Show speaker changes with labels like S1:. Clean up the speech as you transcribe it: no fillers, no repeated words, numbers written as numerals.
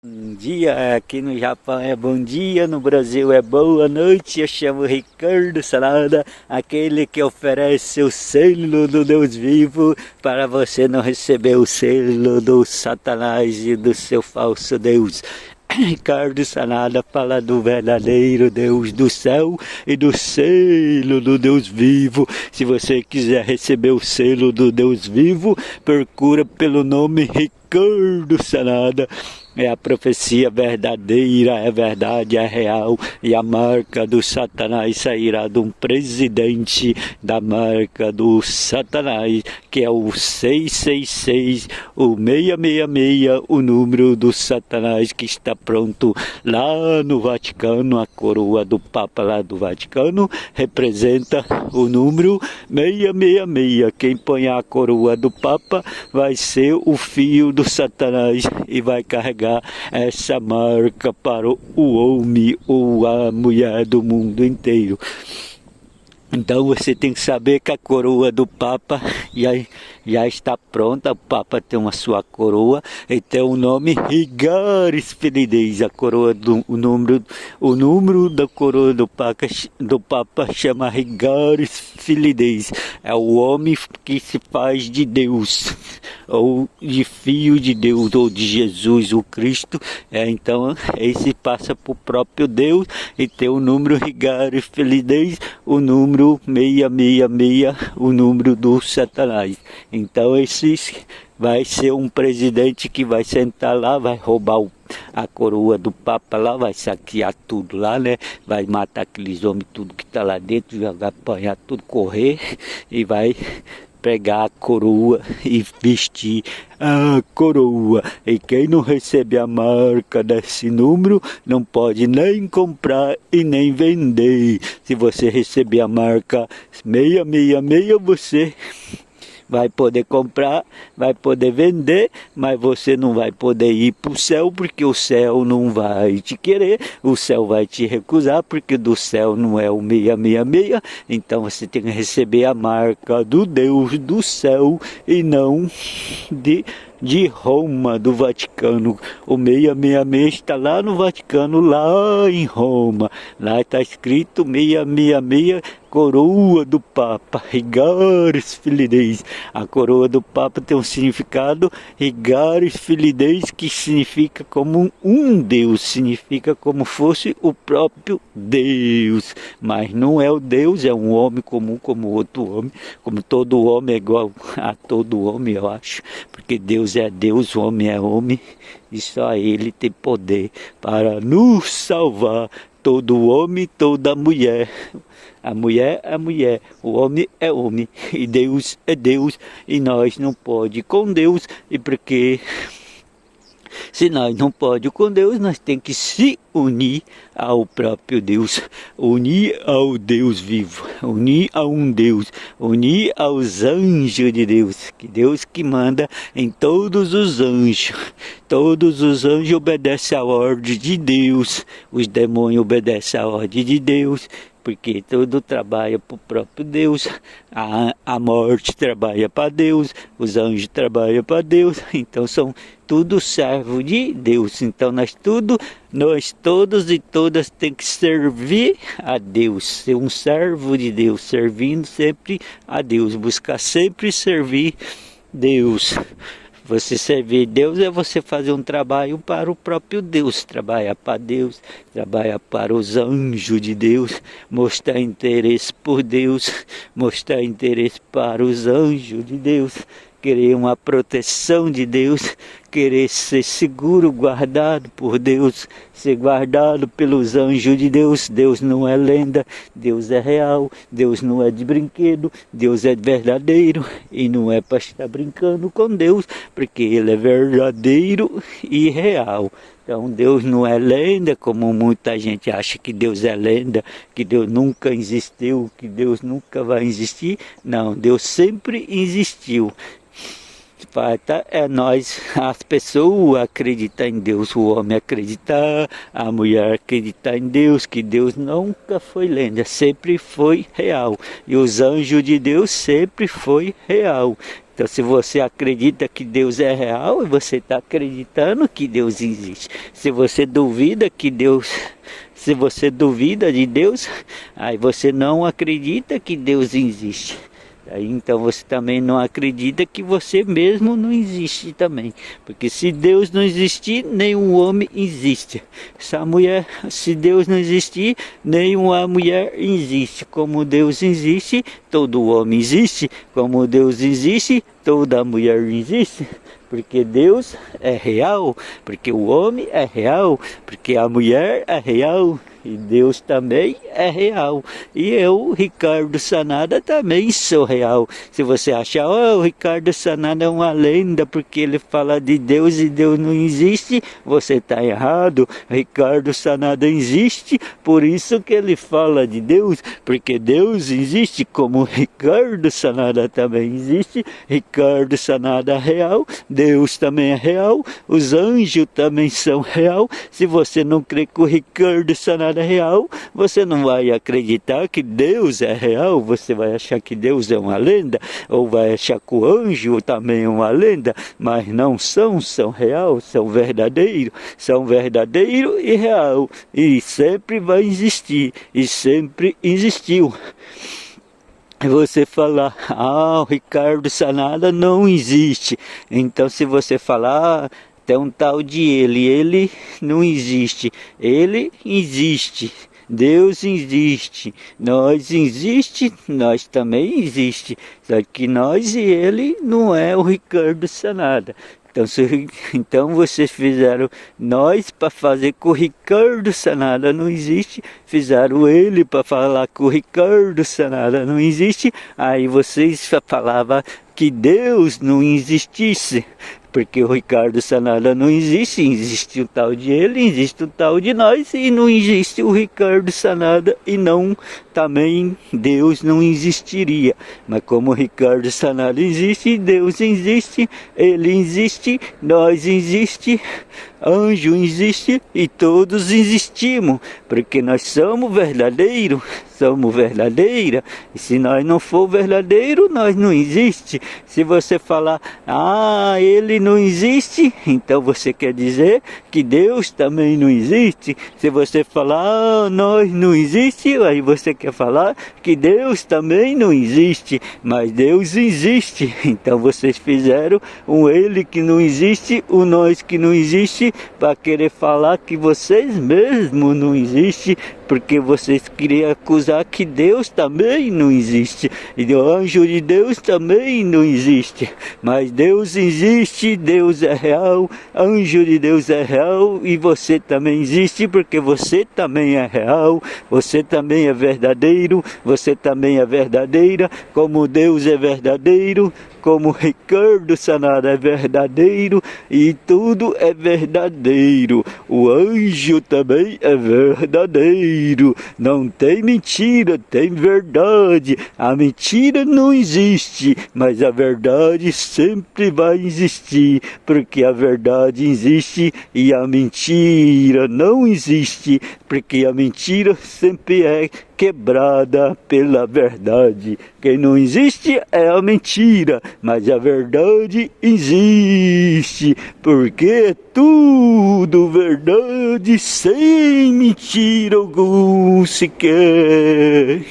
S1: Bom dia, aqui no Japão é bom dia, no Brasil é boa noite. Eu chamo Ricardo Salada, aquele que oferece o selo do Deus vivo para você não receber o selo do Satanás e do seu falso Deus. Ricardo Salada fala do verdadeiro Deus do céu e do selo do Deus vivo. Se você quiser receber o selo do Deus vivo, procura pelo nome Ricardo Salada. É a profecia verdadeira, é verdade, é real. E a marca do Satanás sairá de um presidente da marca do Satanás, que é o 666, o 666, o número do Satanás que está pronto lá no Vaticano. A coroa do Papa lá do Vaticano representa o número 666. Quem põe a coroa do Papa vai ser o filho do Satanás e vai carregar essa marca para o homem ou a mulher do mundo inteiro. Então você tem que saber que a coroa do Papa já está pronta. O Papa tem uma sua coroa e tem o nome Rigaris Felides. A coroa o número da coroa do Papa chama Rigaris Felides. É o homem que se faz de Deus, ou de filho de Deus, ou de Jesus, o Cristo. Então esse passa para o próprio Deus e tem o número Rigaris Felides, o número 666, o número do Satanás. Então esse vai ser um presidente que vai sentar lá, vai roubar a coroa do Papa lá, vai saquear tudo lá, né? Vai matar aqueles homens, tudo que está lá dentro, vai apanhar tudo, correr e vai pegar a coroa e vestir a coroa. E quem não recebe a marca desse número não pode nem comprar e nem vender. Se você receber a marca 666, você vai poder comprar, vai poder vender, mas você não vai poder ir para o céu, porque o céu não vai te querer, o céu vai te recusar, porque do céu não é o 666, então você tem que receber a marca do Deus do céu e não de Roma, do Vaticano. O 666 está lá no Vaticano, lá em Roma. Lá está escrito 666, coroa do Papa, Rigaris Felides. A coroa do Papa tem um significado, Rigaris Felides, que significa como um Deus, significa como fosse o próprio Deus. Mas não é o Deus, é um homem comum como outro homem, como todo homem é igual a todo homem, eu acho, porque Deus é Deus, o homem é homem, e só Ele tem poder para nos salvar, todo homem, toda mulher. A mulher é mulher, o homem é homem, e Deus é Deus, e nós não pode com Deus, e porque se nós não podemos com Deus, nós temos que se unir ao próprio Deus, unir ao Deus vivo, unir a um Deus, unir aos anjos de Deus, que Deus que manda em todos os anjos obedecem à ordem de Deus, os demônios obedecem à ordem de Deus, porque tudo trabalha para o próprio Deus, a morte trabalha para Deus, os anjos trabalham para Deus, então são tudo servo de Deus. Então nós todos e todas tem que servir a Deus, ser um servo de Deus, servindo sempre a Deus, buscar sempre servir Deus. Você servir Deus é você fazer um trabalho para o próprio Deus, trabalhar para Deus, trabalhar para os anjos de Deus, mostrar interesse por Deus, mostrar interesse para os anjos de Deus, querer uma proteção de Deus, querer ser seguro, guardado por Deus, ser guardado pelos anjos de Deus. Deus não é lenda, Deus é real, Deus não é de brinquedo, Deus é verdadeiro e não é para estar brincando com Deus, porque Ele é verdadeiro e real. Então Deus não é lenda, como muita gente acha que Deus é lenda, que Deus nunca existiu, que Deus nunca vai existir. Não, Deus sempre existiu. Falta é nós, as pessoas acreditar em Deus, o homem acreditar, a mulher acreditar em Deus, que Deus nunca foi lenda, sempre foi real. E os anjos de Deus sempre foi real. Então se você acredita que Deus é real, você está acreditando que Deus existe. Se você duvida que Deus... Se você duvida de Deus, aí você não acredita que Deus existe. Aí, então você também não acredita que você mesmo não existe também. Porque se Deus não existir, nenhum homem existe. Se Deus não existir, nenhuma mulher existe. Como Deus existe, todo homem existe. Como Deus existe, toda mulher existe. Porque Deus é real, porque o homem é real, porque a mulher é real. E Deus também é real. E eu, Ricardo Sanada, também sou real. Se você achar, o Ricardo Sanada é uma lenda porque ele fala de Deus e Deus não existe, você está errado. Ricardo Sanada existe, por isso que ele fala de Deus, porque Deus existe, como Ricardo Sanada também existe. Ricardo Sanada é real, Deus também é real, os anjos também são real. Se você não crê que o Ricardo Sanada é real, você não vai acreditar que Deus é real, você vai achar que Deus é uma lenda, ou vai achar que o anjo também é uma lenda, mas não são real, são verdadeiro e real, e sempre vai existir, e sempre existiu. Você falar, o Ricardo Sanada não existe, então se você falar, tem um tal de ele não existe, ele existe, Deus existe, nós existe, nós também existe, só que nós e ele não é o Ricardo Sanada. Então vocês fizeram nós para fazer que o Ricardo Sanada não existe, fizeram ele para falar que o Ricardo Sanada não existe, aí vocês falavam que Deus não existisse, porque o Ricardo Sanada não existe, existe o tal de ele, existe o tal de nós, e não existe o Ricardo Sanada, e não, também Deus não existiria. Mas como o Ricardo Sanada existe, Deus existe, ele existe, nós existe, anjo existe, e todos existimos, porque nós somos verdadeiros, somos verdadeira, e se nós não for verdadeiro, nós não existe. Se você falar, ele não existe, então você quer dizer que Deus também não existe. Se você falar, nós não existe, aí você quer falar que Deus também não existe, mas Deus existe. Então vocês fizeram um ele que não existe, um nós que não existe, para querer falar que vocês mesmos não existem, porque vocês queriam acusar que Deus também não existe, e o anjo de Deus também não existe, mas Deus existe, Deus é real, anjo de Deus é real, e você também existe, porque você também é real, você também é verdadeiro, você também é verdadeira, como Deus é verdadeiro, como Ricardo Sanada é verdadeiro, e tudo é verdadeiro. O anjo também é verdadeiro. Não tem mentira, tem verdade. A mentira não existe, mas a verdade sempre vai existir, porque a verdade existe e a mentira não existe, porque a mentira sempre é quebrada pela verdade. Quem não existe é a mentira, mas a verdade existe, porque é tudo verdade sem mentira algum sequer.